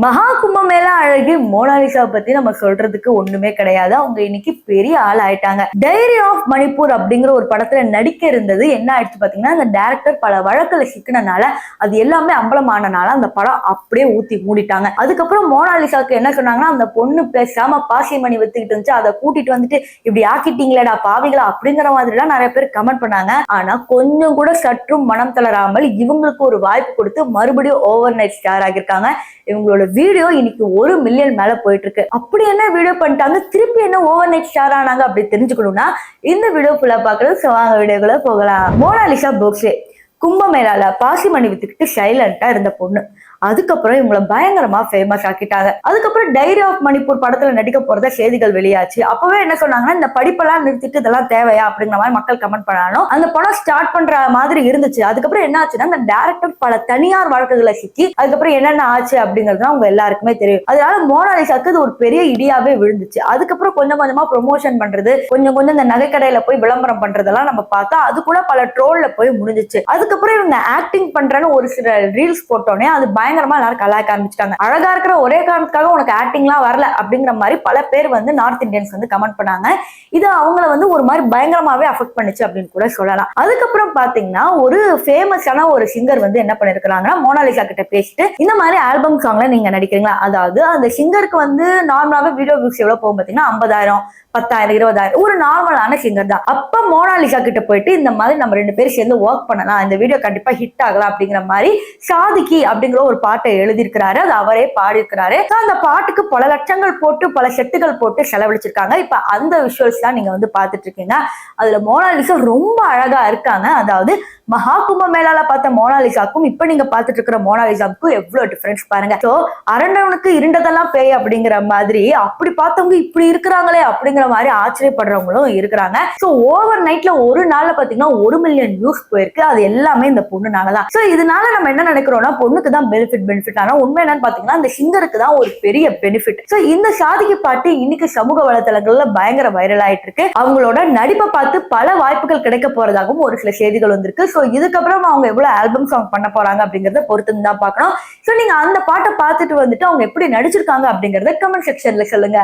மகா கும்பமேளா அழகி மோனாலிசா பத்தி நம்ம சொல்றதுக்கு ஒண்ணுமே கிடையாது. அவங்க இன்னைக்கு பெரிய ஆள் ஆயிட்டாங்க. டைரி ஆஃப் மணிப்பூர் அப்படிங்கிற ஒரு படத்துல நடிக்க இருந்தது என்ன ஆயிடுச்சு பாத்தீங்கன்னா, அந்த டைரக்டர் பல வழக்குல சிக்கினனால அது எல்லாமே அம்பலமானனால அந்த படம் அப்படியே ஊத்தி மூடிட்டாங்க. அதுக்கப்புறம் மோனாலிசாக்கு என்ன சொன்னாங்கன்னா, அந்த பொண்ணு பேசாம பாசி மணி வித்துக்கிட்டு இருந்துச்சு, அதை கூட்டிட்டு வந்துட்டு இப்படி ஆக்கிட்டீங்களேடா பாவிகளா அப்படிங்கிற மாதிரி எல்லாம் நிறைய பேர் கமெண்ட் பண்ணாங்க. ஆனா கொஞ்சம் கூட சற்றும் மனம் தளராமல் இவங்களுக்கு ஒரு வாய்ப்பு கொடுத்து மறுபடியும் ஓவர் நைட் ஸ்டார் ஆகியிருக்காங்க. இவங்களோட வீடியோ இன்னைக்கு 1 மில்லியன் மேல போயிட்டு இருக்கு. அப்படி என்ன வீடியோ பண்ணிட்டாங்க, திருப்பி என்ன ஓவர் நைட் ஸ்டார் ஆனாங்க அப்படி தெரிஞ்சுக்கணும்னா இந்த வீடியோ ஃபுல்லா பாக்குறது. வாங்க வீடியோக்குள்ள போகலாம். மோனாலிசா போக்ஸே கும்பமேளால பாசிமணி வித்துக்கிட்டு சைலண்டா இருந்த பொண்ணு. அதுக்கப்புறம் இவங்களை பயங்கரமா ஃபேமஸ் ஆக்கிட்டாங்க. அதுக்கப்புறம் டைரி ஆஃப் மணிப்பூர் படத்துல நடிக்க போறத செய்திகள் வெளியாச்சு. அப்பவே என்ன சொன்னாங்கன்னா, இந்த படிப்பெல்லாம் நிறுத்திட்டு இதெல்லாம் தேவையா அப்படிங்கிற மாதிரி மக்கள் கமெண்ட் பண்ணாலும் அந்த படம் ஸ்டார்ட் பண்ற மாதிரி இருந்துச்சு. அதுக்கப்புறம் என்ன ஆச்சுன்னா, அந்த டைரக்டர் பல தனியார் வழக்குகளை சிக்கி அதுக்கப்புறம் என்னென்ன ஆச்சு அப்படிங்கிறது அவங்க எல்லாருக்குமே தெரியும். அதனால மோனாலிசாக்கு இது ஒரு பெரிய இடியாவே விழுந்துச்சு. அதுக்கப்புறம் கொஞ்சம் கொஞ்சமா ப்ரொமோஷன் பண்றது, கொஞ்சம் கொஞ்சம் இந்த நகைக்கடையில போய் விளம்பரம் பண்றதெல்லாம் நம்ம பார்த்தா அது கூட பல ட்ரோல்ல போய் முடிஞ்சிச்சு. அதுக்கப்புறம் இவங்க ஆக்டிங் பண்றேன்னு ஒரு சில ரீல்ஸ் போட்டோன்னே அது பயங்கரமா எல்லாரும் கலாய்க்க ஆரம்பிச்சிட்டாங்க. அழகா இருக்கிற ஒரே காரணத்துக்காக உனக்கு ஆக்டிங்லாம் வரல அப்படிங்கிற மாதிரி பல பேர் வந்து நார்த் இந்தியன்ஸ் வந்து கமெண்ட் பண்ணாங்க. இது அவங்கள வந்து ஒரு மாதிரி பயங்கரமாவே அஃபெக்ட் பண்ணுச்சு அப்படின்னு கூட சொல்லலாம். அதுக்கப்புறம் பாத்தீங்கன்னா, ஒரு ஃபேமஸான ஒரு சிங்கர் வந்து என்ன பண்ணிருக்காங்கன்னா, மோனாலிசா கிட்ட பேசிட்டு இந்த மாதிரி ஆல்பம் சாங்ல நீங்க நடிக்கிறீங்களா, அதாவது அந்த சிங்கருக்கு வந்து நார்மலாவே வீடியோ வியூஸ் எவ்வளவு போகும் பாத்தீங்கன்னா 50,000 10,000 20,000 ஒரு நார்மலான சிங்கர் தான். அப்ப மோனாலிசா கிட்ட போயிட்டு இந்த மாதிரி நம்ம 2 பேரும் சேர்ந்து ஒர்க் பண்ணலாம், இந்த வீடியோ கண்டிப்பா ஹிட் ஆகலாம் அப்படிங்கிற மாதிரி சாதிக்கி அப்படிங்கிற ஒரு பாட்டை எழுதியிருக்கிறாரு. அது அவரே பாடியிருக்கிறாரு. அந்த பாட்டுக்கு பல லட்சங்கள் போட்டு பல செட்டுகள் போட்டு செலவழிச்சிருக்காங்க. இப்ப அந்த விஷுவல்ஸ் தான் நீங்க வந்து பாத்துட்டு இருக்கீங்க. அதுல மோனாலிசா ரொம்ப அழகா இருக்காங்க. அதாவது மகா கும்பமேளால பார்த்த மோனாலிசாக்கும் இப்ப நீங்க பாத்துட்டு இருக்கிற மோனாலிசாவுக்கும் எவ்வளவு டிஃபரன்ஸ் பாருங்க. சோ அரண்டவனுக்கு இருண்டதெல்லாம் பேய் அப்படிங்கிற மாதிரி அப்படி பார்த்தவங்க இப்படி இருக்கிறாங்களே அப்படிங்கிற மாதிரி ஆச்சரியப்படுறவங்களும் இருக்கிறாங்க. சோ ஓவர் நைட்ல ஒரு நாள்ல பாத்தீங்கன்னா 1 மில்லியன் வியூஸ் போயிருக்கு. அது எல்லாமே இந்த பொண்ணுனாலதான். சோ இதனால நம்ம என்ன நினைக்கிறோம்னா, பொண்ணுக்கு தான் பெனிஃபிட். ஆனா உண்மை என்னன்னு பாத்தீங்கன்னா, அந்த சிங்கருக்கு தான் ஒரு பெரிய பெனிஃபிட். சோ இந்த சாதிக்கு பாட்டு இன்னைக்கு சமூக வலைதளங்கள்ல பயங்கர வைரல் ஆயிட்டு இருக்கு. அவங்களோட நடிப்பை பார்த்து பல வாய்ப்புகள் கிடைக்க போறதாகவும் ஒரு சில செய்திகள் வந்திருக்கு. சோ இதுக்கப்புறம் அவங்க எவ்வளவு ஆல்பம் சாங் பண்ண போறாங்க அப்படிங்கறத பொறுத்து தான் பார்க்கணும். சோ நீங்க அந்த பாட்டை பார்த்துட்டு வந்துட்டு அவங்க எப்படி நடிச்சிருக்காங்க அப்படிங்கறத கமெண்ட் செக்ஷன்ல சொல்லுங்க.